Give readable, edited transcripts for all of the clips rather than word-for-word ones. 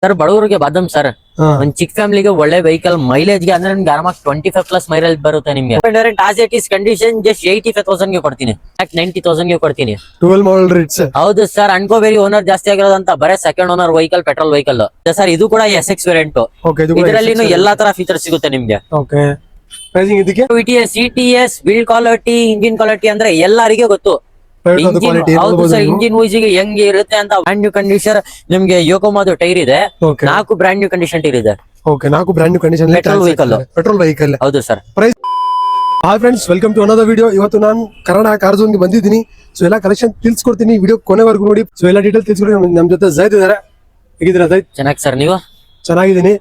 Sir ಬಡವರಿಗೆ ಬಾದಮ್ sir ಒಂದ್ ಚಿಕ್ಕ ಫ್ಯಾಮಿಲಿಗೆ ಒಳ್ಳೆ ವೆಹಿಕಲ್ ಮೈಲೇಜ್ ಗೆ ಅಂದ್ರೆ ನಿಮ್ಗೆ ಆರಾಮಾಗಿ 25+ ಮೈಲೇಜ್ ಬರುತ್ತೆ ನಿಮ್ಗೆ. As it is condition just 85,000 ಗೆ ಕೊಡ್ತೀನಿ, 90,000 ಗೆ ಕೊಡ್ತೀನಿ. 12 ಮಾಡಲ್ ರಿಟ್ಸ್. ಹೌದು ಸರ್, ಅನ್ಕೋಬೇಡಿ ಓನರ್ ಜಾಸ್ತಿ ಆಗಿರೋದಂತ, ಬರೇ second owner vehicle, petrol vehicle sir. ಇದು ಕೂಡ SX ವೇರಿಯಂಟ್. ಇದರಲ್ಲಿ ಎಲ್ಲಾ ತರ ಫೀಚರ್ಸ್ ಸಿಗುತ್ತೆ ನಿಮ್ಗೆ. ಓಕೆ, ಪ್ರೈಸಿಂಗ್ ಇದಕ್ಕೆ CTS build quality, engine quality ಅಂದ್ರೆ ಎಲ್ಲರಿಗೆ ಗೊತ್ತು. ಹೌದು ಸರ್, ಇಂಜಿನ್ ವೈಸ್ ಗೆ ಹೆಂಗ್ ಇರುತ್ತೆ ಅಂತ. ಬ್ರಾಂಡ್ ನ್ಯೂ ಕಂಡೀಷನ್ ನಿಮ್ಗೆ ಯೋಕೋಮಾದು ಟೈರ್ ಇದೆ, 4 ಬ್ರಾಂಡ್ ನ್ಯೂ ಕಂಡೀಷನ್ ಟೈರ್ ಇದೆ. Okay, 4 brand new condition petrol vehicle. ಹೌದು sir. Price hi friends, welcome to another video. ಇವತ್ತು ನಾನು ಕನ್ನಡ ಕಾರ್ ಝೋನ್ ಗೆ ಬಂದಿದ್ದೀನಿ. ಸೊ ಎಲ್ಲ ಕಲೆಕ್ಷನ್ ತಿಳ್ಸ್ಕೊಡ್ತೀನಿ, ವಿಡಿಯೋ ಕೊನೆವರೆಗೂ ನೋಡಿ. ಸೊ ಎಲ್ಲ ಡೀಟೇಲ್ ತಿಳ್ಸ್ಕೊಡ್ತೀನಿ. ನಮ್ ಜೊತೆ ಜೈದ್ ಇದಾರೆ. ಹೇಗಿದ್ದೀರಾ ಜೈದ್? ಚೆನ್ನಾಗಿ ಸರ್, ನೀವು? ಚೆನ್ನಾಗಿದ್ದೀನಿ.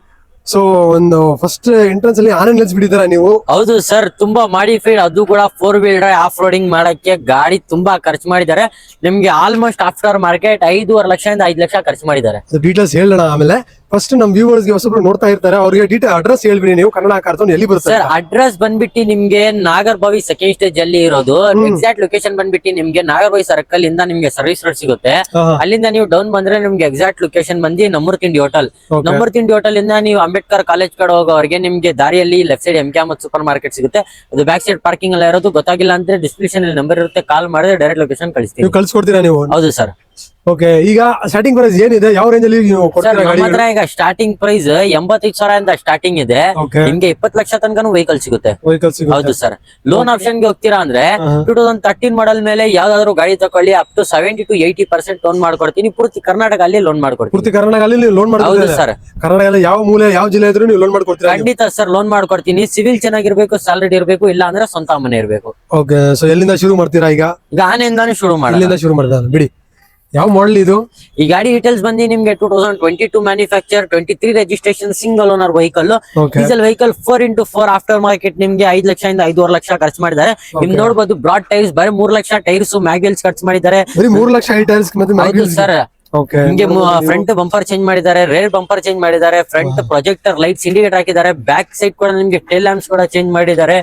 ಸೊ ಒಂದು ಫಸ್ಟ್ ಎಂಟ್ರೆನ್ಸ್ ಅಲ್ಲಿ ಆನಂದ್ ನಿಲ್ಸ್ಬಿಟ್ಟಿದ್ದೀರಾ ನೀವು? ಹೌದು ಸರ್, ತುಂಬಾ ಮಾಡಿಫೈಡ್, ಅದು ಕೂಡ 4 ವೀಲರ್ ಆಫ್ ರೋಡಿಂಗ್ ಮಾಡಕ್ಕೆ ಗಾಡಿ ತುಂಬಾ ಖರ್ಚು ಮಾಡಿದ್ದಾರೆ. ನಿಮ್ಗೆ ಆಲ್ಮೋಸ್ಟ್ ಆಫ್ಟರ್ ಮಾರ್ಕೆಟ್ 5.5 ಲಕ್ಷದಿಂದ 5 ಲಕ್ಷ ಖರ್ಚು ಮಾಡಿದ್ದಾರೆ. ಡೀಟೇಲ್ಸ್ ಹೇಳೋಣ ಆಮೇಲೆ. ಫಸ್ಟ್ ನಮ್ ವ್ಯೂವರ್ಸ್ ಗೆ ಹೊಸಬ್ರು ನೋಡ್ತಾ ಇರ್ತಾರೆ, ಅವ್ರಿಗೆ ಡೀಟೇಲ್ ಅಡ್ರೆಸ್ ಹೇಳ್ಬಿಡಿ ನೀವು. ಕನ್ನಡ ಕಾರ್ ಝೋನ್ ಎಲ್ಲಿ ಬರುತ್ತೆ ಸರ್? ಅಡ್ರೆಸ್ ಬಂದ್ಬಿಟ್ಟು ನಿಮ್ಗೆ ನಾಗರಬಾವಿ ಸೆಕೆಂಡ್ ಸ್ಟೇಜ್ ಅಲ್ಲಿ ಇರೋದು. ಎಕ್ಸಾಕ್ಟ್ ಲೊಕೇಶನ್ ಬಂದ್ಬಿಟ್ಟು ನಿಮ್ಗೆ ನಾಗರಬಾವಿ ಸರ್ಕಲ್ ಇಂದ ನಿಮ್ಗೆ ಸರ್ವಿಸ್ ರೋಡ್ ಸಿಗುತ್ತೆ. ಅಲ್ಲಿಂದ ನೀವು ಡೌನ್ ಬಂದ್ರೆ ನಿಮ್ಗೆ ಎಕ್ಸಾಕ್ಟ್ ಲೊಕೇಶನ್ ಬಂದು ನಮ್ಮೂರ್ ತಿಂಡಿ ಹೋಟೆಲ್. ನಮ್ಮೂರ್ ತಿಂಡಿ ಹೋಟೆಲ್ ಇಂದ ನೀವು ಅಂಬೇಡ್ಕರ್ ಕಾಲೇಜ್ ಕಡೆ ಹೋಗೋವರೆಗೆ ನಿಮ್ಗೆ ದಾರಿಯಲ್ಲಿ ಲೆಫ್ಟ್ ಸೈಡ್ MK ಮತ್ತು ಸೂಪರ್ ಮಾರ್ಕೆಟ್ ಸಿಗುತ್ತೆ. ಅದು ಬ್ಯಾಕ್ ಸೈಡ್ ಪಾರ್ಕಿಂಗ್ ಎಲ್ಲ ಇರೋದು. ಗೊತ್ತಾಗಿಲ್ಲ ಅಂದ್ರೆ ಡಿಸ್ಕ್ರಿಪ್ಷನ್ ಅಲ್ಲಿ ನಂಬರ್ ಇರುತ್ತೆ, ಕಾಲ್ ಮಾಡಿದ್ರೆ ಡೈರೆಕ್ಟ್ ಲೊಕೇಶನ್ ಕಳಿಸ್ತೀವಿ. ಕಳ್ಸಿಕೊಡ್ತೀರಾ ನೀವು? ಹೌದು ಸರ್. ಓಕೆ, ಈಗ ಸ್ಟಾರ್ಟಿಂಗ್ ಪ್ರೈಸ್ ಏನಿದೆ, ಯಾವ ರೇಂಜ್ ಅಲ್ಲಿ ನೀವು ಕೊಡ್ತೀರಾ ಗಾಡಿ? ನಮ್ಮ ಹತ್ರ ಈಗ ಸ್ಟಾರ್ಟಿಂಗ್ ಪ್ರೈಸ್ 85,000 ಇಂದ ಸ್ಟಾರ್ಟಿಂಗ್ ಇದೆ. ನಿಮ್ಗೆ 20 ಲಕ್ಷ ತನಕ ವೆಹಿಕಲ್ ಸಿಗುತ್ತೆ. ಹೌದು ಸರ್. ಲೋನ್ ಆಪ್ಷನ್ ಗೆ ಹೋಗ್ತೀರಾ ಅಂದ್ರೆ 2013 ಮಾಡಲ್ ಮೇಲೆ ಯಾವ್ದಾದ್ರು ಗಾಡಿ ತಕೊಳ್ಳಿ, ಅಪ್ ಟು 70 to 80% ಲೋನ್ ಮಾಡ್ಕೊಡ್ತೀನಿ. ಪೂರ್ತಿ ಕರ್ನಾಟಕ ಅಲ್ಲಿ ಲೋನ್ ಮಾಡ್ಕೊಡ್ತೀನಿ. ಪೂರ್ತಿ ಕರ್ನಾಟಕ ಅಲ್ಲಿ ನೀವು ಲೋನ್ ಮಾಡ್ಕೊಡ್ತೀರಾ? ಹೌದು ಸರ್. ಕರ್ನಾಟಕದಲ್ಲಿ ಯಾವ ಮೂಲೆ ಯಾವ ಜಿಲ್ಲೆ ಇದ್ರೂ ನೀವು ಲೋನ್ ಮಾಡ್ಕೊಡ್ತೀರಾ? ಖಂಡಿತ ಸರ್, ಲೋನ್ ಮಾಡ್ಕೊಡ್ತೀನಿ. ಸಿವಿಲ್ ಚೆನ್ನಾಗಿರ್ಬೇಕು, ಸ್ಯಾಲರಿ ಇರಬೇಕು, ಇಲ್ಲ ಅಂದ್ರೆ ಸ್ವಂತ ಮನೆ ಇರಬೇಕು. ಓಕೆ, ಸೊ ಎಲ್ಲಿಂದ ಶುರು ಮಾಡ್ತೀರಾ ಈಗ? ಈಗ ಆನೆಯಿಂದಾನೇ ಶುರು ಮಾಡಿ. ಇಲ್ಲಿಂದ ಶುರು ಮಾಡ್ತಾರೆ ಬಿಡಿ. ಯಾವ ಮಾಡಲ್ ಇದು? ಈ ಗಾಡಿ ಡೀಟೇಲ್ಸ್ ಬಂದು ನಿಮ್ಗೆ 2022 manufacture, 23 registration, single owner vehicle, diesel vehicle, 4x4 after market. ನಿಮ್ಗೆ 5 ಲಕ್ಷದಿಂದ 5.5 ಲಕ್ಷ ಖರ್ಚು ಮಾಡಿದ್ದಾರೆ. ನಿಮ್ ನೋಡಬಹುದು ಬ್ರಾಡ್ ಟೈರ್ಸ್, ಬರೀ 3 ಲಕ್ಷ ಟೈರ್ಸ್, ಮ್ಯಾಗ್ವೆಲ್ಸ್ ಖರ್ಚು ಮಾಡಿದ್ದಾರೆ. 3 ಲಕ್ಷ ಟೈರ್ಸ್ ಮತ್ತೆ ಸರ್. ನಿಮ್ಗೆ ಫ್ರಂಟ್ ಬಂಪರ್ ಚೇಂಜ್ ಮಾಡಿದ್ದಾರೆ, ರೇರ್ ಬಂಪರ್ ಚೇಂಜ್ ಮಾಡಿದ್ದಾರೆ, ಫ್ರಂಟ್ ಪ್ರೊಜೆಕ್ಟರ್ ಲೈಟ್ಸ್ ಇಂಡಿಕೇಟರ್ ಹಾಕಿದ್ದಾರೆ, ಬ್ಯಾಕ್ ಸೈಡ್ ಕೂಡ ನಿಮ್ಗೆ ಟೇಲ್ ಲ್ಯಾಂಪ್ಸ್ ಕೂಡ ಚೇಂಜ್ ಮಾಡಿದ್ದಾರೆ.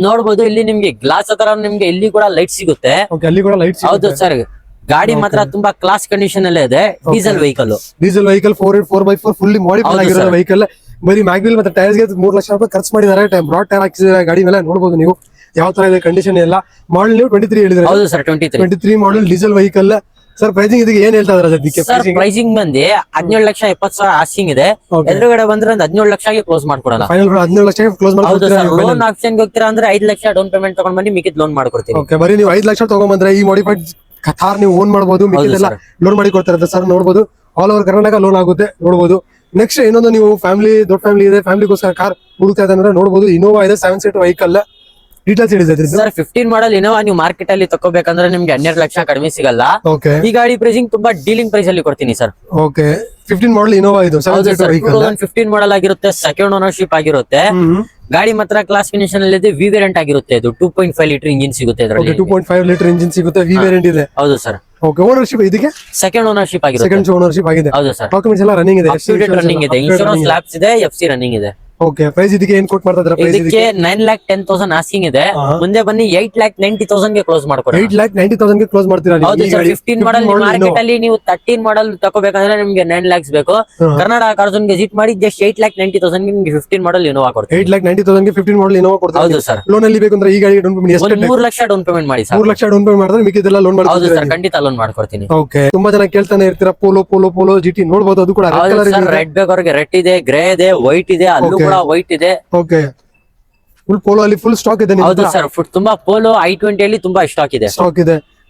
ನೋಡಬಹುದು ಇಲ್ಲಿ ನಿಮ್ಗೆ ಗ್ಲಾಸ್ ಹತ್ರ ನಿಮ್ಗೆ ಇಲ್ಲಿ ಕೂಡ ಲೈಟ್ ಸಿಗುತ್ತೆ. ಹೌದು ಸರ್. ಗಾಡಿ ಮಾತ್ರ ತುಂಬಾ ಕ್ಲಾಸ್ ಕಂಡೀಷನ್ ಅಲ್ಲೇ ಇದೆ. Diesel vehicle 4x4 fully modified ಆಗಿರೋ ವೆಹಿಕಲ್. ಬರೀ ಮ್ಯಾಗ್ವಿಲ್ ಮತ್ತೆ ಟೈರ್ಸ್ ಗೆ 3 ಲಕ್ಷ ರೂಪಾಯಿ ಖರ್ಚು ಮಾಡಿದ್ದಾರೆ. ಬ್ರಾಡ್ ಟೈರ್ ಹಾಕಿಸಿದ್ದಾರೆ ಗಾಡಿ ಮೇಲೆ. ನೋಡಬಹುದು ನೀವು ಯಾವ ತರ ಇದೆ ಕಂಡೀಷನ್ ಎಲ್ಲ. ಮಾಡಲ್ ನೀವು 23 ಹೇಳಿದ್ರೆ? ಹೌದು ಸರ್, 23 ಮಾಡಲ್ ಡೀಸೆಲ್ ವೆಹಿಕಲ್. ಸರ್ ಪ್ರೈಸಿಂಗ್ ಇದಕ್ಕೆ ಏನ್ ಹೇಳ್ತಾ ಇದ್ದಾರೆ? ಪ್ರೈಸಿಂಗ್ ಬಂದು 17,70,000 ಆಸ್ಕಿಂಗ್ ಇದೆ. ಎದುರುಗಡೆ ಬಂದ್ರೆ 17 ಲಕ್ಷಗೆ ಕ್ಲೋಸ್ ಮಾಡ್ಕೊಡೋಣ. ಫೈನಲ್ 17 ಲಕ್ಷ ಕ್ಲೋಸ್ ಮಾಡ್ಕೊಡ್ತೀರಾ? ಲೋನ್ ಆಪ್ಷನ್ ಹೋಗ್ತೀರಾ ಅಂದ್ರೆ 5 ಲಕ್ಷ ಡೌನ್ ಪೇಮೆಂಟ್ ತಗೊಂಡ್ ಬನ್ನಿ, ಮಿಕ್ಕಿದ್ ಲೋನ್ ಮಾಡ್ಕೊಡ್ತೀವಿ. ಓಕೆ, ಬರೀ ನೀವು 5 ಲಕ್ಷ ತಗೊಂಡ್ಬಂದ್ರೆ ಈ ಮಾಡಿಫೈಡ್ ಕಾರ್ ನೀವು ಓನ್ ಮಾಡಬಹುದು, ಮಿಕ್ಕಿದೆಲ್ಲ ಲೋನ್ ಮಾಡಿ ಕೊಡ್ತಾರೆ ಸರ್. ನೋಡಬಹುದು ಆಲ್ ಓವರ್ ಕರ್ನಾಟಕ ಲೋನ್ ಆಗುತ್ತೆ. ನೋಡಬಹುದು. ನೆಕ್ಸ್ಟ್ ಇನ್ನೊಂದು, ನೀವು ಫ್ಯಾಮಿಲಿ, ದೊಡ್ಡ ಫ್ಯಾಮಿಲಿ ಇದೆ, ಫ್ಯಾಮಿಲಿಗೋಸ್ಕರ ಕಾರ್ ಹುಡುಕ್ತಾ ಇದೆ ಅಂದ್ರೆ ನೋಡಬಹುದು. ಇನೋವಾ ಇದೆ, 7 ಸೀಟರ್ ವೆಹಿಕಲ್. ಡೀಟೇಲ್ಸ್ ಹೇಳಿದ್ರೆ ಸರ್, 15 ಮಾಡಲ್ ಇನೋವಾ ನೀವು ಮಾರ್ಕೆಟ್ ಅಲ್ಲಿ ತಗೋಬೇಕಂದ್ರೆ ನಿಮ್ಗೆ 12 ಲಕ್ಷ ಕಡಿಮೆ ಸಿಗಲ್ಲ. ಈ ಗಾಡಿ ಪ್ರೈಸಿಂಗ್ ತುಂಬಾ ಡೀಲಿಂಗ್ ಪ್ರೈಸ್ ಅಲ್ಲಿ ಕೊಡ್ತೀನಿ ಸರ್. ಓಕೆ, 15 ಮಾಡಲ್ ಇನೋವಾ ಇದು 7 ಸೀಟರ್ ವೆಹಿಕಲ್. 15 ಮಾಡಲ್ ಆಗಿರುತ್ತೆ, ಸೆಕೆಂಡ್ ಓನರ್ಶಿಪ್ ಆಗಿರುತ್ತೆ. ಗಾಡಿ ಮಾತ್ರ ಕ್ಲಾಸ್ ಕಂಡೀಷನ್ ಅಲ್ಲಿ ಇದೆ. ವಿ ವೇರಿಯಂಟ್ ಆಗಿರುತ್ತೆ. ಇದು 2.5 ಲೀಟರ್ ಇಂಜಿನ್ ಸಿಗುತ್ತೆ ಇದರಲ್ಲಿ. 2.5 ಲೀಟರ್ ಇಂಜಿನ್ ಸಿಗುತ್ತೆ. ವಿ ವೇರಿಯಂಟ್ ಇದೆ. ಹೌದು ಸರ್. ಓಕೆ, ಓನರ್ಶಿಪ್ ಇದಕ್ಕೆ ಸೆಕೆಂಡ್ ಓನರ್ಶಿಪ್ ಆಗಿರುತ್ತೆ. ಸೆಕೆಂಡ್ ಓನರ್ಶಿಪ್ ಆಗಿದೆ. ಹೌದು ಸರ್. ಡಾಕ್ಯುಮೆಂಟ್ಸ್ ಎಲ್ಲ ರನ್ನಿಂಗ್ ಇದೆ. ರನ್ನಿಂಗ್ ಇದೆ. ಇನ್ಶೂರೆನ್ಸ್ ಲ್ಯಾಬ್ಸ್ ಇದೆ, FC ರನ್ನಿಂಗ್ ಇದೆ. ಓಕೆ, ಪ್ರೈಸ್ ಇದಕ್ಕೆ ಏನ್ ಕೊಟ್ ಮಾಡ್ತಾ ಇದ್ದಾರೆ? ಪ್ರೈಸ್ ಇದಕ್ಕೆ 9,10,000 ಆಸ್ಕಿಂಗ್ ಇದೆ. ಮುಂದೆ ಬನ್ನಿ 8,90,000 ಗೆ ಕ್ಲೋಸ್ ಮಾಡ್ಕೊಡಿ. 8,90,000 ಗೆ ಕ್ಲೋಸ್ ಮಾಡ್ತೀರಾ? ಹೌದು ಸರ್. 15 ಮಾಡಲ್ ಮಾರ್ಕೆಟ್ ಅಲ್ಲಿ ನೀವು 13 ಮಾಡಲ್ ತಗೋಬೇಕಂದ್ರೆ ನಿಮ್ಗೆ 9 lakhs ಬೇಕು. ಕನ್ನಡ ಕಾರ್ ಝೋನ್ ಗೆ ವಿಸಿಟ್ ಮಾಡಿ ಜಸ್ಟ್ 8,90,000 ಗೆ ನಿಮ್ಗೆ 15 ಮಾಡಲ್ ಇನೋವಾ ಕೊಡ್ತೀವಿ. 8,90,000 ಗೆ 15 ಮಾಡಲ್ ಇನೋವಾ ಕೊಡ್ತೀವಿ. ಹೌದು ಸರ್. ಲೋನ್ ಅಲ್ಲಿ ಬೇಕಂದ್ರೆ ಈ ಗಾಡಿ ಡೌನ್ ಪೇಮೆಂಟ್ ಎಷ್ಟು? 3 ಲಕ್ಷ ಡೌನ್ ಪೇಮೆಂಟ್ ಮಾಡಿ ಸರ್. 3 ಲಕ್ಷ ಡೌನ್ ಪೇಮೆಂಟ್ ಮಾಡಿದ್ರೆ ಮಿಕ್ಕಿದೆಲ್ಲ ಲೋನ್ ಮಾಡ್ತೀವಿ. ಹೌದು ಸರ್, ಖಂಡಿತ ಲೋನ್ ಮಾಡ್ಕೊಡ್ತೀನಿ. ಓಕೆ, ತುಂಬಾ ಜನ ಕೇಳ್ತಾನೆ ಇರ್ತೀರಾ ಪೋಲೋ GT ನೋಡಬಹುದು. ಅದು ಕೂಡ ರೆಡ್ ಬೇಕವ್ರಿಗೆ ರೆಡ್ ಇದೆ, ಗ್ರೇ ಇದೆ, ವೈಟ್ ಇದೆ, ಅಲ್ಲೂ ಕೂಡ ವೈಟ್ ಇದೆ. ಓಕೆ, ಫುಲ್ ಪೋಲೋ ಅಲ್ಲಿ ಫುಲ್ ಸ್ಟಾಕ್ ಇದೆ. ಹೌದು ಸರ್, ತುಂಬಾ ಪೋಲೋ i20 ಅಲ್ಲಿ ತುಂಬಾ ಸ್ಟಾಕ್ ಇದೆ.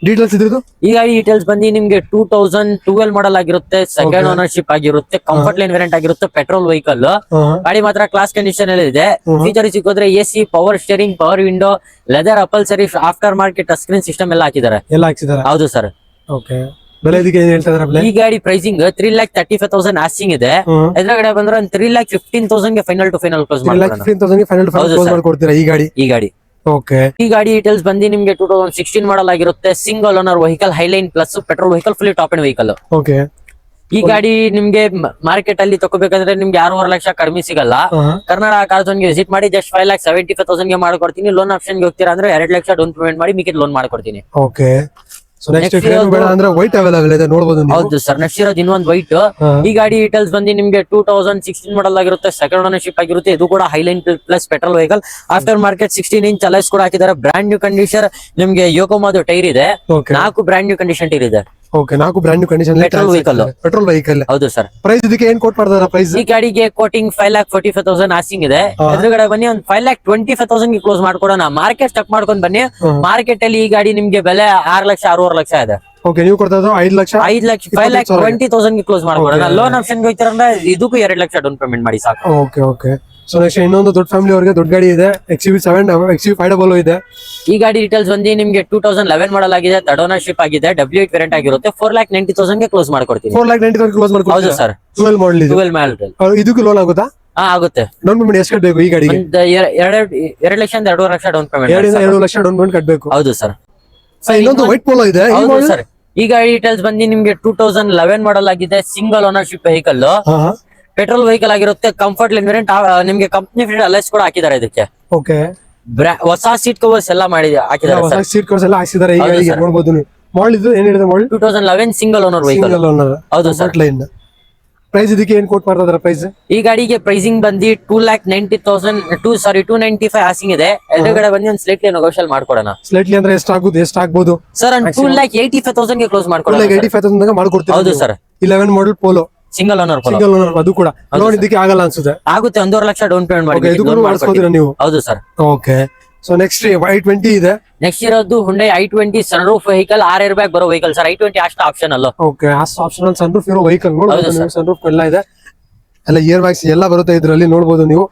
ಡೀಟೇಲ್ಸ್ ಇದ್ರದ್ದು? ಈ ಗಾಡಿ ಡೀಟೇಲ್ಸ್ ಬಂದು ನಿಮ್ಗೆ 2012 ಮಾಡಲ್ ಆಗಿರುತ್ತೆ, ಸೆಕೆಂಡ್ ಓನರ್ಶಿಪ್ ಆಗಿರುತ್ತೆ, ಕಂಫರ್ಟ್ ಲೈನ್ ವೇರಿಯಂಟ್ ಆಗಿರುತ್ತೆ, ಪೆಟ್ರೋಲ್ ವೆಹಿಕಲ್. ಗಾಡಿ ಮಾತ್ರ ಕ್ಲಾಸ್ ಕಂಡೀಷನ್ ಅಲ್ಲಿ ಇದೆ. ಫೀಚರ್ ಸಿಕ್ಕೋದ್ರೆ AC, power steering, power window, leather upholstery, after market touch screen system ಎಲ್ಲ ಹಾಕಿದ್ದಾರೆ. ಹೌದು ಸರ್. ಓಕೆ, ಬೆಲೆ ಇದಕ್ಕೆ ಏನ್ ಹೇಳ್ತಾ ಇದ್ದಾರೆ? ಈ ಗಾಡಿ ಪ್ರೈಸಿಂಗ್ 3,35,000 ಆಸ್ಕಿಂಗ್ ಇದೆ. ಎದುರುಗಡೆ ಬಂದ್ರೆ 3,15,000 ಗೆ ಫೈನಲ್ ಟು ಫೈನಲ್ ಕ್ಲೋಸ್ ಮಾಡ್ಕೊಡ್ತೀರಾ ಈ ಗಾಡಿ? ಓಕೆ, ಈ ಗಾಡಿ ಡೀಟೇಲ್ಸ್ ಬಂದು ನಿಮ್ಗೆ 2016 ಮಾಡಲ್ ಆಗಿರುತ್ತೆ, single owner vehicle, Highline plus petrol vehicle, fully top end vehicle. Okay, ಈ ಗಾಡಿ ನಿಮ್ಗೆ ಮಾರ್ಕೆಟ್ ಅಲ್ಲಿ ತಗೋಬೇಕಂದ್ರೆ ನಿಮ್ಗೆ 6.5 ಲಕ್ಷ ಕಡಿಮೆ ಸಿಗಲ್ಲ. ಕನ್ನಡ ಕಾರ್ ಝೋನ್ ಗೆ ವಿಸಿಟ್ ಮಾಡಿ ಜಸ್ಟ್ 5,75,000 ಗೆ ಮಾಡ್ಕೊಡ್ತೀನಿ. ಲೋನ್ ಆಪ್ಷನ್ ಗೆ ಹೋಗ್ತೀರಾ ಅಂದ್ರೆ 2 ಲಕ್ಷ ಡೌನ್ ಪೇಮೆಂಟ್ ಮಾಡಿ ಮಿಕ್ಕಿದ ಲೋನ್ ಮಾಡ್ಕೊಡ್ತೀನಿ. ಓಕೆ, ಸೊ ನೆಕ್ಸ್ಟ್ Next ಬೇಡ ಇರೋದು- ಅಂದ್ರೆ ವೈಟ್ ಅವೈಲೇಬಲ್ ಇದೆ ನೋಡಬಹುದು ನೀವು. ಹೌದು ಸರ್, ನೆಕ್ಸ್ಟ್ ಇರೋದು ಇನ್ನೊಂದು ವೈಟ್. ಹಾ. ಈ ಗಾಡಿ ಡೀಟೇಲ್ಸ್ ಬಂದು ನಿಮ್ಗೆ 2016 ಮಾಡಲ್ ಆಗಿರುತ್ತೆ, ಸೆಕೆಂಡ್ ಓನರ್ಶಿಪ್ ಆಗಿರುತ್ತೆ. ಇದು ಕೂಡ highline plus petrol vehicle. Aftermarket 16 inch alloys ಕೂಡ ಹಾಕಿದ್ದಾರೆ. ಬ್ರಾಂಡ್ ನ್ಯೂ ಕಂಡೀಷನ್ ನಿಮ್ಗೆ ಯೋಕೋಮಾದು ಟೈರ್ ಇದೆ, okay 4 brand new condition tyre ಇದೆ. Okay 4 brand new condition Petrol vehicle. Petrol vehicle. ಹೌದು ಸರ್. ಪ್ರೈಸ್ ಇದಕ್ಕೆ ಏನ್ ಕೋಟ್ ಮಾಡ್ತಾರ ಪ್ರೈಸ್? ಈ ಗಾಡಿಗೆ ಕೋಟಿಂಗ್ 5,45,000 ಆಸಿಂಗ್ ಇದೆ. ಹಾ. ಎದುರುಗಡೆ ಬನ್ನಿ ಒಂದು 5,25,000 ಕ್ಲೋಸ್ ಮಾಡ್ಕೊಡೋಣ. ಮಾರ್ಕೆಟ್ ಸ್ಟಕ್ ಮಾಡ್ಕೊಂಡ್ ಬನ್ನಿ. ಹ್ಮ್. ಮಾರ್ಕೆಟ್ ಅಲ್ಲಿ ಈ ಗಾಡಿ ನಿಮ್ಗೆ ಬೆಲೆ 6 ಲಕ್ಷ 6.5 ಲಕ್ಷ ಇದೆ. ಓಕೆ ನೀವು ಕೊಡ್ತಾ ಇರೋದು 5 ಲಕ್ಷ 5,20,000 ಕ್ಲೋಸ್ ಮಾಡ್ಕೊಡೋಣ. Okay. ಲೋನ್ ಆಪ್ಷನ್ ಹೋಗ್ತಾರಂದ್ರೆ ಇದಕ್ಕೂ 2 ಲಕ್ಷ ಡೌನ್ ಪೇಮೆಂಟ್ ಮಾಡಿ ಸಾಕು. Okay okay. ಸೊ ನೆಕ್ಸ್ಟ್ ಇನ್ನೊಂದು ದೊಡ್ಡ ಫ್ಯಾಮಿಲಿ ಅವರಿಗೆ ದೊಡ್ಡ ಗಾಡಿ ಇದೆ, XUV7 XUV500 ಇದೆ. ಈ ಗಾಡಿ ಡೀಟೇಲ್ಸ್ ಬಂದು ನಿಮ್ಗೆ 2011 ಮಾಡಲ್ ಆಗಿದೆ, ಥರ್ಡ್ ಓನರ್ಶಿಪ್ ಆಗಿದೆ, W8 ವೇರಿಯಂಟ್ ಆಗಿರುತ್ತೆ. 4,90,000 ಗೆ ಕ್ಲೋಸ್ ಮಾಡ್ಕೊಡ್ತೀನಿ. 4,90,000 ಕ್ಲೋಸ್ ಹೌದು ಮಾಡ್ಕೊಡ್ತೀರಾ? ಸರ್, 12 ಮಾಡಲ್ ಇದೆ. 12 ಮಾಡಲ್. ಇದಕ್ಕೂ ಲೋನ್ ಆಗುತ್ತಾ? ಆಗುತ್ತೆ. ಡೌನ್ ಪೇಮೆಂಟ್ ಎಷ್ಟು ಕಟ್ಟಬೇಕು ಈ ಗಾಡಿಗೆ? ಒಂದು 2 ಲಕ್ಷ 2.5 ಲಕ್ಷ ಡೌನ್ 2 ಇಂದ ಪೇಮೆಂಟ್. 2 ಲಕ್ಷ ಡೌನ್ ಪೇಮೆಂಟ್ ಕಟ್ಟಬೇಕು. ಹೌದು ಸರ್. ಸರ್ ಇನ್ನೊಂದು ವೈಟ್ ಪೋಲೋ ಇದೆ, ಈ ಹೌದು model? ಸರ್. ಈ ಗಾಡಿ ಡೀಟೇಲ್ಸ್ ಬಂದು ನಿಮ್ಗೆ 2011 ಮಾಡಲ್ ಆಗಿದೆ, ಸಿಂಗಲ್ ಓನರ್ಶಿಪ್ ವೆಹಿಕಲ್, ಹಾ ಹಾ. ಪೆಟ್ರೋಲ್ ವೆಹಿಕಲ್ ಆಗಿರುತ್ತೆ. ಕಂಫರ್ಟ್ ವೇರಿಯಂಟ್ ನಿಮ್ಗೆ ಕಂಪ್ನಿ ಫಿಟ್ ಅಲೈಸ್ ಕೂಡ ಹಾಕಿದ್ದಾರೆ. ಇದಕ್ಕೆ ಓಕೆ ಹೊಸ ಸೀಟ್ ಕವರ್ಸ್ ಎಲ್ಲ ಮಾಡಿ ಹಾಕಿದ್ದಾರೆ ಹೊಸ ಸರ್. ಸೀಟ್ ಕವರ್ಸ್ ಎಲ್ಲ ಹಾಕ್ಸಿದ್ದಾರೆ ಈ ಹೌದು ಗಾಡಿಗೆ sir. ನೋಡಬಹುದು ನೀವು. ಮಾಡಲ್ ಇದು ಏನ್ ಹೇಳಿದೆ ಮಾಡಲ್? 2011 single owner vehicle. Single owner. ಹೌದು sir. ಲೈನ್ ಪ್ರೈಸ್ ಇದಕ್ಕೆ ಏನ್ ಕೋಟ್ ಮಾಡ್ತಾ ಇದಾರೆ ಪ್ರೈಸ್? ಈ ಗಾಡಿಗೆ ಪ್ರೈಸಿಂಗ್ ಬಂದು 2,90,000 ಆಸಿಂಗ್ ಇದೆ. ಎದುರುಗಡೆ ಬಂದು ಒಂದು ಸ್ಲೈಟ್ಲಿ ನೆಗೋಷಿಯಲ್ ಮಾಡ್ಕೊಡೋಣ ಸ್ಲೈಟ್ಲಿ ಅಂದ್ರೆ ಎಷ್ಟು ಆಗ್ಬೋದು ಸರ್. 2,85,000 ಗೆ ಕ್ಲೋಸ್ ಮಾಡ್ಕೊಡೋಣ. 85,000 ಮಾಡ್ಕೊಡ್ತೀವಿ. ಹೌದು sir. 11 model Polo single owner single owner, ಅದು ಕೂಡ ಲೋನ್ ಇದಕ್ಕೆ ಆಗಲ್ಲ ಅನ್ಸುತ್ತೆ. ಆಗುತ್ತೆ. 1.5 ಲಕ್ಷ ಡೌನ್ ಪೇಮೆಂಟ್ ಓಕೆ ಇದು ಕೂಡ ಮಾಡಿಸ್ಕೋತೀರಾ ಮಾಡಿ. ನೀವು? ಹೌದು sir. Okay. So next i20 ಇದೆ. ನೆಕ್ಸ್ಟ್ ಇರೋದು Hyundai i20 sunroof vehicle, 6 air bag ಬರೋ ವೆಹಿಕಲ್ ಸರ್. i20 ಅಷ್ಟು ಆಪ್ಷನ್ ಅಲ್ಲ. ಓಕೆ ಆಪ್ಷನಲ್ ಸನ್ರೂಫ್ ಇರೋ ವೆಹಿಕಲ್ ಹೌದು ನೋಡಬಹುದು sir. ನೀವು. ಸನ್ರೂಫ್ ಎಲ್ಲ ಇದೆ, ಎಲ್ಲ ಇಯರ್ ಬ್ಯಾಗ್ಸ್ ಎಲ್ಲ ಬರುತ್ತೆ ಇದರಲ್ಲಿ ನೋಡಬಹುದು ನೀವು.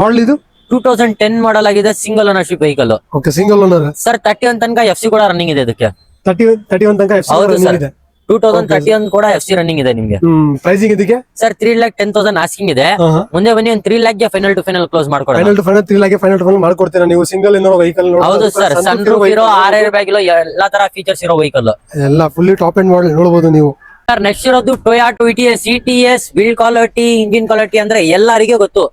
ಮಾಡಲ್ ಇದು 2010 ಮಾಡಲ್ ಆಗಿದೆ, single ownership vehicle okay single owner. Sir. 31 ತನಕ FC ಕೂಡ ರನ್ನಿಂಗ್ ಇದೆ ಇದಕ್ಕೆ. 31 ತನಕ ಹೌದು FC ಸರ್. ಇದೆ. 2031 ಕೂಡ FC ರನ್ನಿಂಗ್ ಇದೆ ನಿಮ್ಗೆ. ಪ್ರೈಸಿಂಗ್ ಇದಕ್ಕೆ ಸರ್ 3,10,000 ಆಸ್ಕಿಂಗ್ ಇದೆ. ಮುಂದೆ ಬನ್ನಿ ಒಂದು 3 ಲ್ಯಾಕ್ ಗೆ ಫೈನಲ್ ಟು ಫೈನಲ್ ಕ್ಲೋಸ್ ಮಾಡ್ಕೊಡೋಣ. Final to final 3 lakh final to final ಮಾಡ್ಕೊಡ್ತೀರಾ ನೀವು? ಸಿಂಗಲ್ ಏನೋ ವೆಹಿಕಲ್ ಹೌದು ಸರ್. ಸನ್ರೂಫ್ ಇರೋ, 6 ಏರ್ ಬ್ಯಾಗ್ ಇರೋ, ಎಲ್ಲಾ ತರ ಫೀಚರ್ಸ್ ಇರೋ ವೆಹಿಕಲ್ ಎಲ್ಲ ಫುಲ್ಲಿ ಟಾಪ್ ಎಂಡ್ ಮಾಡಲ್ ನೋಡಬಹುದು ನೀವು. ಸರ್. ನೆಕ್ಸ್ಟ್ ಇರೋದು ಟೊಯಾಟೋ ETS build quality, engine quality ಅಂದ್ರೆ ಎಲ್ಲರಿಗೂ ಗೊತ್ತು.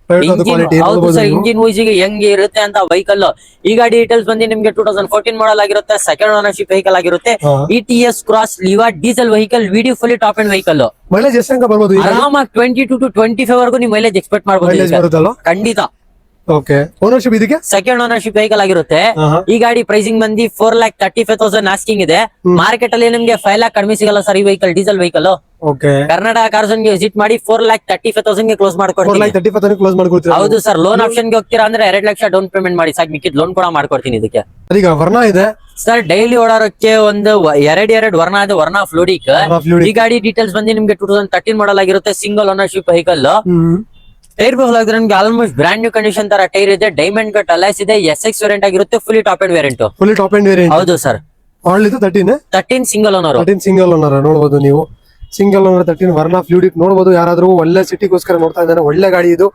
ಕ್ವಾಲಿಟಿ ಹೌದು ನೋಡಬಹುದು ಸರ್. ನೀವು. ಇಂಜಿನ್ ವೈಸಿಗೆ ಹೆಂಗೆ ಇರುತ್ತೆ ಅಂತ ವೆಹಿಕಲ್. ಈ ಗಾಡಿ ಡೀಟೇಲ್ಸ್ ಬಂದು ನಿಮ್ಗೆ 2014 ಮಾಡಲ್ ಆಗಿರುತ್ತೆ, ಸೆಕೆಂಡ್ ಓನರ್ಶಿಪ್ ವೆಹಿಕಲ್ ಆಗಿರುತ್ತೆ. ಹಾ. ETS cross ಲಿವಾ diesel vehicle, video fully top end vehicle. Mileage ಎಷ್ಟು ತನಕ ಬರ್ಬೋದು ಈ ಗಾಡಿ? ಆರಾಮಾಗಿ 22 to 25 ವರೆಗೂ ನೀವು ಮೈಲೇಜ್ ಎಕ್ಸ್ಪೆಕ್ಟ್ ಮೈಲೇಜ್ ಮಾಡಬಹುದು ಬರುತ್ತಲ್ಲ? ಖಂಡಿತ. ಓಕೆ ಓನರ್ಶಿಪ್ ಇದಕ್ಕೆ? ಸೆಕೆಂಡ್ ಓನರ್ಶಿಪ್ ವೆಹಿಕಲ್ ಆಗಿರುತ್ತೆ. ಆಹಾ. ಈ ಗಾಡಿ ಪ್ರೈಸಿಂಗ್ ಬಂದು 4,35,000 ಆಸ್ಕಿಂಗ್ ಇದೆ. ಮಾರ್ಕೆಟ್ ಅಲ್ಲಿ ನಿಮ್ಗೆ 5 ಲ್ಯಾಕ್ ಕಡಿಮೆ ಸಿಗಲ್ಲ ಸರ್ ಈ vehicle, diesel vehicle. Okay Karnataka cars ಗೆ ವಿಸಿಟ್ ಮಾಡಿ 4,35,000 ಗೆ ಕ್ಲೋಸ್ 4 ಮಾಡ್ಕೊಡ್ತೀನಿ. ಲ್ಯಾಕ್ 35,000 ಕ್ಲೋಸ್ ಮಾಡ್ಕೊಡ್ತೀರಾ? ಹೌದು ಸರ್. ಲೋನ್ ಆಪ್ಷನ್ ಗೆ ಹೋಗ್ತೀರಾ ಅಂದ್ರೆ 2 ಲಕ್ಷ ಡೌನ್ ಪೇಮೆಂಟ್ ಮಾಡಿ ಸಾಕು, ಮಿಕ್ಕಿದ್ ಲೋನ್ ಕೂಡ ಮಾಡ್ಕೊಡ್ತೀನಿ ಇದಕ್ಕೆ. ಈಗ ವರ್ಣ ಇದೆ ಸರ್. ಡೈಲಿ ಓಡಾಡೋಕೆ ಒಂದು ಎರಡು ವರ್ಣ ಇದೆ, ವರ್ಣ ಫ್ಲೂಡಿಕ್. ಈ ಗಾಡಿ ಡೀಟೇಲ್ಸ್ ಬಂದು ನಿಮ್ಗೆ 2013 ಮಾಡಲ್ ಆಗಿರುತ್ತೆ, ಸಿಂಗಲ್ ಓನರ್ಶಿಪ್ ವೆಹಿಕಲ್. ಟೈರ್ ಬಹುಲಾದ್ರೆ ನಿಮ್ಗೆ ಆಲ್ಮೋಸ್ಟ್ ಬ್ರಾಂಡ್ ನ್ಯೂ ಕಂಡೀಷನ್ ತರ ಟೈರ್ ಇದೆ, ಡೈಮಂಡ್ ಕಟ್ ಅಲೈಸ್ ಇದೆ, SX ವೇರಿಯಂಟ್ ಆಗಿರುತ್ತೆ, fully top end variant. Fully top end variant. ಹೌದು ಸರ್. ಮಾಡಲ್ ಇದು 13 ಸಿಂಗಲ್ ಓನರ್. 13 ಸಿಂಗಲ್ ಓನರ್ ನೋಡಬಹುದು ನೀವು. ಸಿಂಗಲ್ ಓನರ್ 13 ವರ್ಣ ಫ್ಲೂಡಿಕ್ ನೋಡಬಹುದು. ಯಾರಾದ್ರೂ ಒಳ್ಳೆ ಸಿಟಿಗೋಸ್ಕರ ನೋಡ್ತಾ ಇದ್ದಾರೆ, ಒಳ್ಳೆ ಗಾಡಿ ಇದು,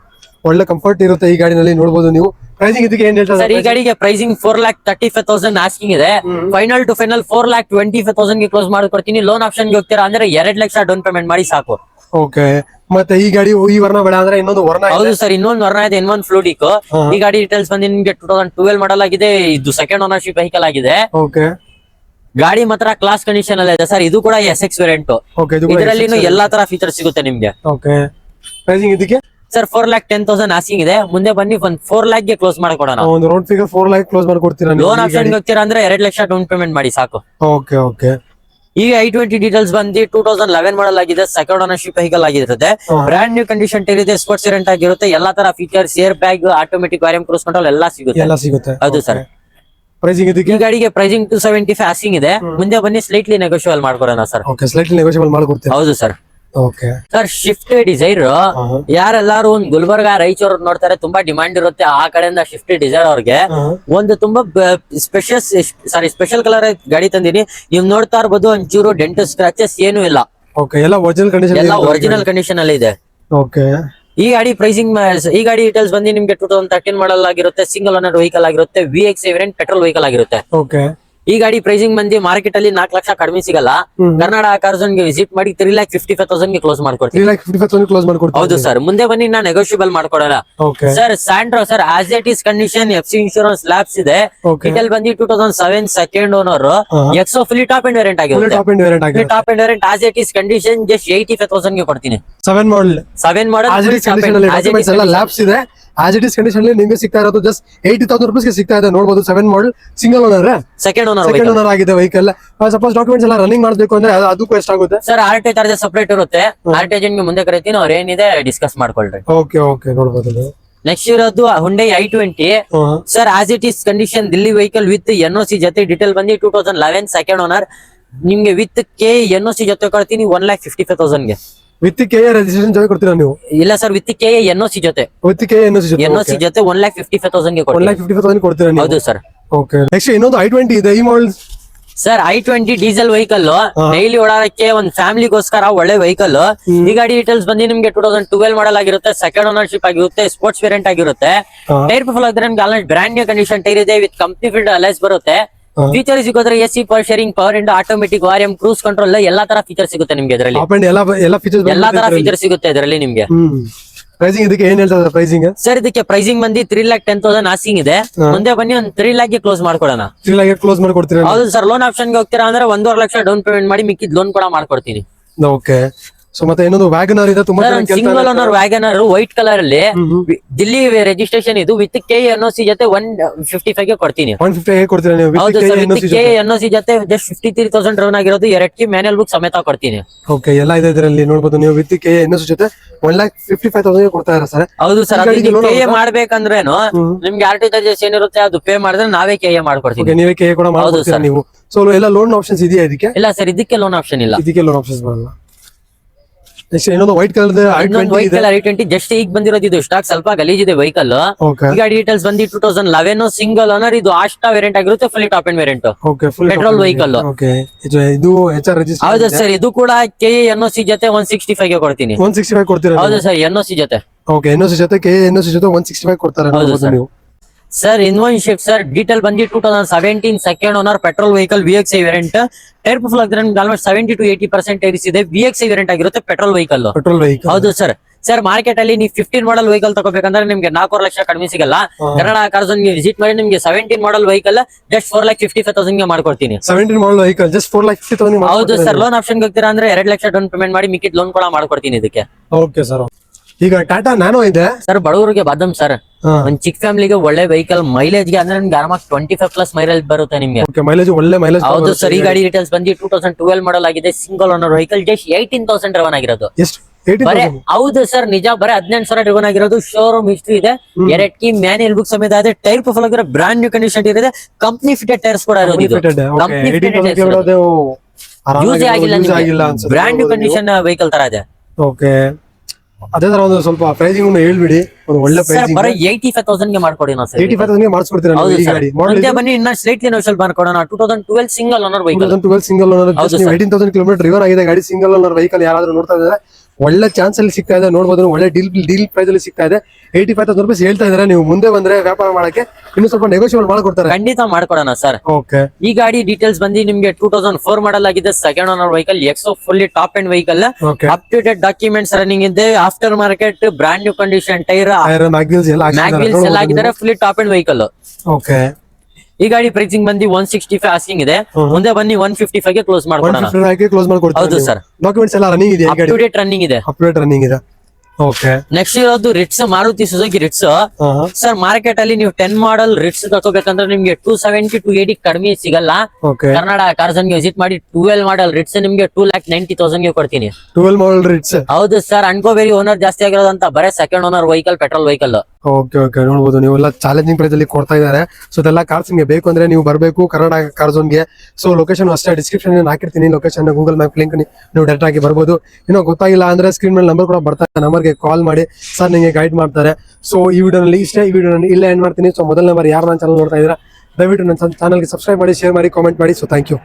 ಒಳ್ಳೆ ಕಂಫರ್ಟ್ ಇರುತ್ತೆ ಈ ಗಾಡಿನಲ್ಲಿ ನೋಡಬಹುದು ನೀವು. ಪ್ರೈಸಿಂಗ್ ಇದಕ್ಕೆ ಏನ್ ಹೇಳ್ತಾ ಸರ್. ಈ ಗಾಡಿಗೆ ಪ್ರೈಸಿಂಗ್ 4,35,000 ಆಸ್ಕಿಂಗ್ ಇದೆ. ಫೈನಲ್ ಟು ಫೈನಲ್ 4,25,000 ಗೆ ಕ್ಲೋಸ್ ಮಾಡ್ಕೊಡ್ತೀನಿ. ಲೋನ್ ಆಪ್ಷನ್ ಗೆ ಹೋಗ್ತೀರಾ ಅಂದ್ರೆ 2 ಲಕ್ಷ ಡೌನ್ ಪೇಮೆಂಟ್ ಮಾಡಿ ಸಾಕು. ಓಕೆ. ಮತ್ತೆ ಈ ಗಾಡಿ ಈ ವರ್ಣ ಬೇಡ ಅಂದ್ರೆ ಇನ್ನೊಂದು ವರ್ಣ ಇದೆ. ಹೌದು ಸರ್. ಇನ್ನೊಂದು ವರ್ಣ ಇದೆ, ಇನ್ನೊಂದು ಫ್ಲೂಡಿಕ್. ಈ ಗಾಡಿ ಡೀಟೇಲ್ಸ್ ಬಂದು ನಿಮ್ಗೆ 2012 ಮಾಡಲ್ ಆಗಿದೆ. ಇದು ಸೆಕೆಂಡ್ ಓನರ್ಶಿಪ್ ವೆಹಿಕಲ್ ಆಗಿದೆ. ಓಕೆ ಗಾಡಿ ಮಾತ್ರ ಕ್ಲಾಸ್ ಕಂಡೀಷನ್ ಅಲ್ಲ ಇದೆ ಸರ್. ಇದು ಕೂಡ SX ವೇರಿಯಂಟ್. ಓಕೆ ಇದು ಕೂಡ ಇದರಲ್ಲಿ ಎಲ್ಲಾ ತರ ಫೀಚರ್ಸ್ ಸಿಗುತ್ತೆ ನಿಮ್ಗೆ. ಓಕೆ. ಪ್ರೈಸಿಂಗ್ ಇದಕ್ಕೆ ಸರ್ 4,10,000 ಆಸ್ಕಿಂಗ್ ಇದೆ. ಮುಂದೆ ಬನ್ನಿ ಒಂದು 4 ಲ್ಯಾಕ್ ಗೆ ಕ್ಲೋಸ್ ಮಾಡ್ಕೊಡೋಣ. ಒಂದು ರೌಂಡ್ ಫಿಗರ್ 4 ಲ್ಯಾಕ್ ಕ್ಲೋಸ್ ಮಾಡ್ಕೊಡ್ತೀರಾ ನೀವು? ಲೋನ್ ಆಪ್ಷನ್ ಹೋಗ್ತೀರಾ ಅಂದ್ರೆ 2 ಲಕ್ಷ ಡೌನ್ ಪೇಮೆಂಟ್ ಮಾಡಿ ಸಾಕು. Okay okay. ಈಗ i20 ಡೀಟೇಲ್ಸ್ ಬಂದು 2011 ಮಾಡಲ್ ಆಗಿದೆ, ಸೆಕೆಂಡ್ ಓನರ್ಶಿಪ್ ವೆಹಿಕಲ್ ಆಗಿರುತ್ತೆ. ಬ್ರಾಂಡ್ ನ್ಯೂ ಕಂಡೀಷನ್ ಟೈರ್ ಇದೆ, ಸ್ಪೋರ್ಟ್ಸ್ ವೇರಿಯಂಟ್ ಆಗಿರುತ್ತೆ. ಎಲ್ಲಾ ತರ ಫೀಚರ್ಸ್, ಏರ್ ಬ್ಯಾಗ್, ಆಟೋಮೆಟಿಕ್ ವಾರಿಯಂ ಕ್ರೂಸ್ ಕಂಟ್ರೋಲ್ ಎಲ್ಲ ಸಿಗುತ್ತೆ. ಎಲ್ಲ ಸಿಗುತ್ತೆ. ಹೌದು ಸರ್. ಪ್ರೈಸಿಂಗ್ ಇದಕ್ಕೆ? ಈ ಗಾಡಿಗೆ ಪ್ರೈಸಿಂಗ್ 275 ಆಸ್ಕಿಂಗ್ ಇದೆ. ಮುಂದೆ ಬನ್ನಿ ಸ್ಲೈಟ್ಲಿ ನೆಗೋಷಿಯಬಲ್ ಮಾಡ್ಕೊಡೋಣ ಸರ್. ಓಕೆ ಸ್ಲೈಟ್ಲಿ ನೆಗೋಷಿಯಬಲ್ ಮಾಡ್ಕೊಡ್ತೀರಾ? ಹೌದು sir. Okay sir. Swift Dzire ಯಾರೆಲ್ಲಾರು ಒಂದು ಗುಲ್ಬರ್ಗ ರಾಯಚೂರು ನೋಡ್ತಾರೆ, ತುಂಬಾ ಡಿಮಾಂಡ್ ಇರುತ್ತೆ ಆ ಕಡೆಯಿಂದ. ಶಿಫ್ಟ್ ಡಿಸೈರ್ ಅವ್ರಿಗೆ ಒಂದು ತುಂಬಾ ಸ್ಪೆಷಲ್ ಕಲರ್ ಗಾಡಿ ತಂದಿನಿ. ನೀವು ನೋಡ್ತಾ ಇರ್ಬೋದು, ಒಂಚೂರು ಡೆಂಟ್ ಸ್ಕ್ರಾಚಸ್ ಏನು ಇಲ್ಲ. ಓಕೆ ಎಲ್ಲ ಒರಿಜಿನಲ್ ಕಂಡೀಷನ್, ಎಲ್ಲ ಒರಿಜಿನಲ್ ಕಂಡೀಷನ್ ಅಲ್ಲಿ ಇದೆ. ಓಕೆ. ಈ ಗಾಡಿ ಪ್ರೈಸಿಂಗ್, ಈ ಗಾಡಿ ಡೀಟೇಲ್ಸ್ ಬಂದು ನಿಮ್ಗೆ 2013 ಮಾಡಲ್ ಆಗಿರುತ್ತೆ, ಸಿಂಗಲ್ ಓನರ್ ವೆಹಿಕಲ್ ಆಗಿರುತ್ತೆ, VX ವೇರಿಯಂಟ್ ಪೆಟ್ರೋಲ್ ವೆಹಿಕಲ್ ಆಗಿರುತ್ತೆ. ಓಕೆ. ಈ ಗಾಡಿ ಪ್ರೈಸಿಂಗ್ ಬಂದು ಮಾರ್ಕೆಟ್ ಅಲ್ಲಿ 4 ಲಕ್ಷ ಕಡಿಮೆ ಸಿಗಲ್ಲ. ಕರ್ನಾಟಕ ಕಾರ್ ಝೋನ್ ಗೆ ವಿಸಿಟ್ ಮಾಡಿ 3,50,000 ಗೆ ಕ್ಲೋಸ್ ಮಾಡ್ಕೊಡ್ತೀನಿ. 3,50,000 ಕ್ಲೋಸ್ ಮಾಡ್ಕೊಡ್ತೀವಿ. ಹೌದು ಸರ್, ಮುಂದೆ ಬನ್ನಿ ನಾ ನೆಗೋಷಿಯಬಲ್ ಮಾಡ್ಕೊಡೋಣ. Okay sir ಸ್ಯಾಂಡ್ರೋ sir as it is condition, FC insurance labs ಇದೆ. ಓಕೆ ಡೀಟೇಲ್ ಬಂದು 2007 second owner, Exo fully top end variant full ಆಗಿರುತ್ತೆ. ಟಾಪ್ ಅಂಡ್ ವೇರಿಯಂಟ್ ಆಗಿದೆ. Top end variant as it is condition just 85,000 ಗೆ ಕೊಡ್ತೀನಿ. 7 ಮಾಡಲ್ 7 ಮಾಡಲ್ as it is condition ಅಲ್ಲಿ documents ಎಲ್ಲ labs ಇದೆ. As it is condition ಅಲ್ಲಿ ನಿಮಗೆ ಸಿಗ್ತಾ ಇರೋದು ಜಸ್ಟ್ 80,000 rupees ಗೆ ಸಿಗ್ತಾ ಇದೆ. ನೋಡಬಹುದು 7 model single owner, second second owner owner ಆಗಿದೆ ವೆಹಿಕಲ್. ಸಪೋಸ್ ಡಾಕ್ಯುಮೆಂಟ್ಸ್ ಎಲ್ಲ ರನ್ನಿಂಗ್ ಮಾಡಬೇಕು ಅಂದ್ರೆ ಅದಕ್ಕೂ ಎಷ್ಟಾಗುತ್ತೆ ಸರ್? RT ಚಾರ್ಜಸ್ ಸಪರೇಟ್ ಇರುತ್ತೆ. RT ಏಜೆಂಟ್ ಗೆ ಮುಂದೆ ಕರಿತೀನಿ, ಅವ್ರ ಏನಿದೆ ಡಿಸ್ಕಸ್ ಮಾಡ್ಕೊಳ್ರಿ. ಓಕೆ ಓಕೆ ನೋಡಬಹುದು. ನೆಕ್ಸ್ಟ್ ಇರೋದು Hyundai i20 sir as it is condition Delhi vehicle with NOC ಜೊತೆ. ಡೀಟೇಲ್ ಬಂದು 2011 ಸೆಕೆಂಡ್ ಓನರ್. ನಿಮ್ಗೆ ವಿತ್ NOC ಜೊತೆ ಕೊಡ್ತೀನಿ 1,55,000 ಗೆ. ವಿತ್ ಕೆ ರಿಜಿಸ್ಟ್ರೇಷನ್ ಜೊತೆ ಕೊಡ್ತೀರಾ ನೀವು? ಇಲ್ಲ ಸರ್, ವಿತ್ NOC ಜೊತೆ. ವಿತ್ ಕೆ NOC ಜೊತೆ 1,55,000 ಗೆ ಕೊಡ್ತೀನಿ. 1,50,000 ಕೊಡ್ತೀರಾ ನೀವು? ಹೌದು ಸರ್. ಓಕೆ ನೆಕ್ಸ್ಟ್ ಇನ್ನೊಂದು i20 ಇದೆ. ಈ model sir i20 diesel vehicle, daily ಓಡಾಡಕ್ಕೆ ಒಂದ್ ಫ್ಯಾಮಿಲಿಗೋಸ್ಕರ ಒಳ್ಳೆ ವೆಹಿಕಲ್. ಈ ಗಾಡಿ ಡೀಟೇಲ್ಸ್ ಬಂದು ನಿಮ್ಗೆ 2012 ಮಾಡಲ್ ಆಗಿರುತ್ತೆ, ಸೆಕೆಂಡ್ ಓನರ್ಶಿಪ್ ಆಗಿರುತ್ತೆ, ಸ್ಪೋರ್ಟ್ಸ್ ವೇರಿಯಂಟ್ ಆಗಿರುತ್ತೆ. ಟೈರ್ ಪರ್ಫಾರ್ಮೆನ್ಸ್ ಆಗಿದ್ರೆ ನಿಮ್ಗೆ almost brand new condition tyre ಇದೆ ವಿತ್ ಕಂಪ್ನಿ ಫಿಲ್ಡ್ ಅಲೈಸ್ ಬರುತ್ತೆ. ಫೀಚರ್ ಸಿಗೋದ್ರೆ AC power steering, power window, automatic, ವಾರಿಯಂ, ಕ್ರೂಸ್ ಕಂಟ್ರೋಲ್ ಎಲ್ಲಾ ತರ ಫೀಚರ್ ಸಿಗುತ್ತೆ ನಿಮ್ಗೆ ಇದರಲ್ಲಿ. ಎಲ್ಲ ಫೀಚರ್ಸ್ ಎಲ್ಲಾ ತರ ಫೀಚರ್ ಸಿಗುತ್ತೆ ಇದರಲ್ಲಿ ನಿಮ್ಗೆ. ಪ್ರೈಸಿಂಗ್ ಇದಕ್ಕೆ ಏನ್ ಹೇಳ್ತಾ ಇದ್ದಾರೆ ಪ್ರೈಸಿಂಗ್? ಸರ್ ಇದಕ್ಕೆ ಪ್ರೈಸಿಂಗ್ ಬಂದು 3,10,000 ಆಸ್ಕಿಂಗ್ ಇದೆ. ಮುಂದೆ ಬನ್ನಿ ಒಂದು 3 lakh ಗೆ ಕ್ಲೋಸ್ ಮಾಡ್ಕೊಡೋಣ. 3 lakh ಕ್ಲೋಸ್ ಮಾಡ್ಕೊಡ್ತೀರಾ? ಹೌದು ಸರ್. ಲೋನ್ ಆಪ್ಷನ್ ಗೆ ಹೋಗ್ತೀರಾ ಅಂದ್ರೆ 1.5 ಲಕ್ಷ ಡೌನ್ ಪೇಮೆಂಟ್ ಮಾಡಿ ಮಿಕ್ಕಿದ್ ಲೋನ್ ಕೂಡ ಮಾಡ್ಕೊಡ್ತೀನಿ. ಓಕೆ. ಸೊ ಮತ್ತೆ ಇನ್ನೊಂದು ವ್ಯಾಗನರ್ ಇದೆ, ತುಂಬಾ single owner WagonR white colour ಅಲ್ಲಿ ದಿಲ್ಲಿ ರಿಜಿಸ್ಟ್ರೇಷನ್ ಇದು ವಿತ್ NOC ಜೊತೆ 155 ಗೆ ಕೊಡ್ತೀನಿ. 150 ಕೊಡ್ತೀರಾ ನೀವು? ಹೌದು ಸರ್, ವಿತ್ NOC ಜೊತೆ ಜಸ್ಟ್ 53,000 ರನ್ ಆಗಿರೋದು, 2 ಕಿ ಮ್ಯಾನುವಲ್ ಬುಕ್ ಸಮೇತ ಕೊಡ್ತೀನಿ. ಓಕೆ ಎಲ್ಲ ಇದೆ ಇದರಲ್ಲಿ ನೋಡಬಹುದು ನೀವು. ವಿತ್ NOC ಜೊತೆ 1,55,000 ಕೊಡ್ತಾ ಇದ್ದಾರೆ ಸರ್. ಹೌದು ಸರ್. KA ಮಾಡ್ಬೇಕಂದ್ರೇನು ನಿಮ್ಗೆ RT ಚಾರ್ಜಸ್ ಏನಿರುತ್ತೆ ಅದು ಪೇ ಮಾಡಿದ್ರೆ ನಾವೇ KA ಮಾಡ್ಕೊಡ್ತೀವಿ. ನೀವೇ KA ಕೂಡ ಮಾಡ್ಕೊಡ್ತೀರಾ ನೀವು? ಸೊ ಎಲ್ಲ ಲೋನ್ ಆಪ್ಷನ್ಸ್ ಇದೆಯಾ ಇದಕ್ಕೆ? ಇಲ್ಲ ಸರ್, ಇದಕ್ಕೆ ಲೋನ್ ಆಪ್ಷನ್ ಇಲ್ಲ. ಇದಕ್ಕೆ ಲೋನ್ ಆಪ್ಷನ್ಸ್ ಬರಲ್ಲ. ಇನ್ನೊಂದು white colour white colour i20 just ಈಗ ಬಂದಿರೋದು. ಇದು ಸ್ಟಾಕ್ ಸ್ವಲ್ಪ ಗಲೀಜಿದೆ ವೆಹಿಕಲ್. ಈಗ ಡೀಟೇಲ್ಸ್ ಬಂದು 2011 ಸಿಂಗಲ್ ಓನರ್. ಇದು ಆಸ್ಟಾ ವೇರಿಯಂಟ್ ಆಗಿರುತ್ತೆ, fully top end variant, petrol vehicle. ಇದು HR ರಿಜಿಸ್ಟರ್. ಹೌದು ಸರ್. ಇದು ಕೂಡ NOC ಜೊತೆ 165 ಗೆ ಕೊಡ್ತೀನಿ. 165 ಕೊಡ್ತೀರಾ? ಹೌದು ಸರ್, NOC ಜೊತೆ. ಓಕೆ NOC ಜೊತೆ NOC ಜೊತೆ 165 ಕೊಡ್ತಾರೆ ನೀವು. ಸರ್ ಇನ್ವನ್ ಶಿಫ್ಟ್ ಸರ್, ಡೀಟೇಲ್ ಬಂದು 2017 second owner, petrol vehicle, VXI variant. Tyre performance ಆಗಿದ್ರೆ ಆಲ್ಮೋಸ್ಟ್ 70 to 80% ಟೈರ್ಸ್ ಇದೆ. VXI ವೇರಿಯಂಟ್ ಆಗಿರುತ್ತೆ, ಪೆಟ್ರೋಲ್ ವೆಹಿಕಲ್. ಹೌದು ಸರ್. ಸರ್ ಮಾರ್ಕೆಟ್ ಅಲ್ಲಿ ನೀವು 15 ಮಾಡಲ್ ವೆಹಿಕಲ್ ತಗೋಬೇಕಂದ್ರೆ ನಿಮ್ಗೆ 4 ಲಕ್ಷ ಕಡಿಮೆ ಸಿಗಲ್ಲ. ಕರ್ನಾಟಕ ಕಾರ್ ಝೋನ್ ಗೆ ವಿಸಿಟ್ ಮಾಡಿ ನಿಮ್ಗೆ 17 ಮಾಡಲ್ ವೆಹಿಕಲ್ ಜಸ್ಟ್ 4,55,000 ಗೆ ಮಾಡ್ಕೊಡ್ತೀನಿ. 17 ಮಾಡಲ್ ವೆಹಿಕಲ್ ಜಸ್ಟ್ 4,50,000. ಹೌದು ಸರ್. ಲೋನ್ ಆಪ್ಷನ್ ಹೋಗ್ತೀರಾ ಅಂದ್ರೆ 2 ಲಕ್ಷ ಡೌನ್ ಪೇಮೆಂಟ್ ಮಾಡಿ ಮಿಕ್ಕಿದ್ ಲೋನ್ ಕೂಡ ಮಾಡ್ಕೊಡ್ತೀನಿ ಇದಕ್ಕೆ. Okay sir. ಈಗ ಟಾಟಾ ನ್ಯಾನೋ ಇದೆ ಸರ್, ಬಡವರಿಗೆ ಬಾದಮ್ ಸರ್. ಒಂದ್ ಚಿಕ್ಕ ಫ್ಯಾಮಿಲಿಗೆ ಒಳ್ಳೆ ವೆಹಿಕಲ್, ಮೈಲೇಜ್ ಗೆ ಅಂದ್ರೆ ನಿಮ್ಗೆ ಆರಾಮಾಗಿ 25+ ಮೈಲೇಜ್ ಬರುತ್ತೆ ನಿಮ್ಗೆ. ಮೈಲೇಜ್ ಒಳ್ಳೆ ಮೈಲೇಜ್. ಹೌದು ಸರ್. ಈ ಗಾಡಿ ಡೀಟೇಲ್ಸ್ ಬಂದು 2012 ಮಾಡಲ್ ಆಗಿದೆ, single owner vehicle, just 18,000 run ಆಗಿರೋದು. ಬರೇ ಹೌದು ಸರ್, ನಿಜ. ಬರೇ 18,000 ರನ್ ಆಗಿರೋದು. ಶೋರೂಮ್ ಹಿಸ್ಟ್ರಿ ಇದೆ, 2 ಕಿ ಮ್ಯಾನುವಲ್ ಬುಕ್ ಸಮೇತ ಇದೆ. ಟೈರ್ ಪರ್ಫಾರ್ಮೆನ್ಸ್ ಆಗಿರೋ ಬ್ರಾಂಡ್ ನ್ಯೂ ಕಂಡೀಷನ್ ಇದೆ. ಕಂಪ್ನಿ ಫಿಟೆಡ್ ಟೈರ್ಸ್ ಕೂಡ ಇರೋದು. ಯೂಸ್ ಆಗಿಲ್ಲ, ಬ್ರಾಂಡ್ ನ್ಯೂ ಕಂಡೀಷನ್ ವೆಹಿಕಲ್ ತರ ಇದೆ. ಓಕೆ. ಅದೇ ತರ ಒಂದು ಸ್ವಲ್ಪ ಪ್ರೈಸಿಂಗ್ ಒಂದು ಹೇಳ್ಬಿಡಿ, ಒಂದು ಒಳ್ಳೆ ಪ್ರೈಸಿಂಗ್. ಬರೀ 85,000 ಗೆ ಮಾಡ್ಕೊಡಿ ನಾವು ಸರ್. 85,000 ಗೆ ಮಾಡಿಸ್ಕೊಡ್ತೀರಾ ನೀವು ಈ ಗಾಡಿ? ಮುಂದೆ ಬನ್ನಿ ಇನ್ನ ಸ್ಲೈಟ್ಲಿ ನೆಗೋಷಿಯಬಲ್ ಮಾಡ್ಕೊಡೋಣ. 2012 single owner vehicle. 2012 single owner, 18,000 kilometre river ಆಗಿದೆ ಗಾಡಿ. ಸಿಂಗಲ್ ಓನರ್ ವೆಹಿಕಲ್ ಯಾರಾದ್ರೂ ನೋಡ್ತಾ ಇದ್ದಾರೆ, ಒಳ್ಳೆ ಚಾನ್ಸ್ ಅಲ್ಲಿ ಸಿಗ್ತಾ ಇದೆ. ನೋಡಬಹುದು ಒಳ್ಳೆ ಡೀಲ್ ಪ್ರೈಸ್ ಅಲ್ಲಿ ಸಿಗ್ತಾ ಇದೆ. 85,000 ರೂಪಾಯಿ ಹೇಳ್ತಾ ಇದಾರೆ. ನೀವು ಮುಂದೆ ಬಂದ್ರೆ ವ್ಯಾಪಾರ ಮಾಡಕ್ಕೆ ಇನ್ನು ಸ್ವಲ್ಪ ನೆಗೋಷಿಯಬಲ್ ಮಾಡ್ಕೊಡ್ತಾರೆ. ಖಂಡಿತ ಮಾಡ್ಕೊಡೋಣ ಸರ್. ಓಕೆ. ಈ ಗಾಡಿ ಡೀಟೇಲ್ಸ್ ಬಂದು ನಿಮ್ಗೆ 2004 ಮಾಡಲ್ ಆಗಿದೆ, ಸೆಕೆಂಡ್ ಓನರ್ ವೆಹಿಕಲ್, ಎಕ್ಸೋ fully top end vehicle, up to date documents running ಇದೆ, aftermarket brand new condition tyre, mag wheels ಎಲ್ಲ ಆಗಿದ್ದಾರೆ, fully top end vehicle. Okay. ಈ ಗಾಡಿ ಪ್ರೈಸಿಂಗ್ ಬಂದು 165 ಆಸ್ಕಿಂಗ್ ಇದೆ. ಮುಂದೆ ಬನ್ನಿ 155 ಗೆ ಕ್ಲೋಸ್ ಮಾಡ್ಕೊಡೋಣ. ಹೌದು ಸರ್. ಡಾಕ್ಯುಮೆಂಟ್ಸ್ ಎಲ್ಲ ರನ್ನಿಂಗ್ ಇದೆ, ಅಪ್ ಟು ಡೇಟ್ ರನ್ನಿಂಗ್ ಇದೆ. ರನ್ನಿಂಗ್ ಇದೆ. ಓಕೆ. ನೆಕ್ಸ್ಟ್ ಇರೋದು Ritz, Maruti Suzuki Ritz. Sir market ಅಲ್ಲಿ ನೀವು 10 ಮಾಡಲ್ ರಿಟ್ಸ್ ತಗೋಬೇಕಂದ್ರೆ ನಿಮ್ಗೆ 270 to 280 ಕಡಿಮೆ ಸಿಗಲ್ಲ. ಕರ್ನಾಟಕ ಕಾರ್ ಝೋನ್ ಗೆ ವಿಸಿಟ್ ಮಾಡಿ 12 ಮಾಡಲ್ ರಿಟ್ಸ್ ನಿಮ್ಗೆ 2,90,000 ಗೆ ಕೊಡ್ತೀನಿ. 12 ಮಾಡಲ್ ರಿಟ್ಸ್. ಹೌದು ಸರ್. ಅನ್ಕೋಬೇಡಿ ಓನರ್ ಜಾಸ್ತಿ ಆಗಿರೋದಂತ, ಬರೇ second owner vehicle, petrol vehicle. Okay okay. ನೋಡಬಹುದು ನೀವೆಲ್ಲ ಚಾಲೆಂಜಿಂಗ್ ಪ್ರೈಸ್ ಅಲ್ಲಿ ಕೊಡ್ತಾ ಇದ್ದಾರೆ. ಸೊ ಇದೆಲ್ಲ ಕಾರ್ಸ್ ನಿಮಗೆ ಬೇಕು ಅಂದ್ರೆ ನೀವು ಬರಬೇಕು ಕರ್ನಾಟಕ ಕಾರ್ ಝೋನ್ ಗೆ. ಸೊ ಲೊಕೇಶನ್ ಅಷ್ಟೇ ಡಿಸ್ಕ್ರಿಪ್ಷನ್ ಹಾಕಿರ್ತೀನಿ. ಲೊಕೇಶನ್ ಗೂಗಲ್ ಮ್ಯಾಪ್ ಲಿಂಕ್ ನೀವು ಡೈರೆಕ್ಟ್ ಆಗಿ ಬರ್ಬೋದು. ಇನ್ನೂ ಗೊತ್ತಾಗಿಲ್ಲ ಅಂದ್ರೆ ಸ್ಕ್ರೀನ್ ಮೇಲೆ ನಂಬರ್ ಕೂಡ ಬರ್ತಾರೆ, ನಂಬರ್ಗೆ ಕಾಲ್ ಮಾಡಿ ಸರ್ ನಿಮಗೆ ಗೈಡ್ ಮಾಡ್ತಾರೆ. ಸೊ ಈ ವಿಡಿಯೋನಲ್ಲಿ ಇಷ್ಟೇ. ಈ ವಿಡಿಯೋನಲ್ಲಿ ಇಲ್ಲೇ ಎಂಡ್ ಮಾಡ್ತೀನಿ. ಸೊ ಮೊದಲನೇ ಬಾರಿ ಯಾರು ನನ್ನ ಚಾನಲ್ ನೋಡ್ತಾ ಇದ್ದೀರಾ, ದಯವಿಟ್ಟು ನನ್ನ ಚಾನಲ್ಗೆ ಸಬ್ಸ್ಕ್ರೈಬ್ ಮಾಡಿ, ಶೇರ್ ಮಾಡಿ, ಕಾಮೆಂಟ್ ಮಾಡಿ. So thank you.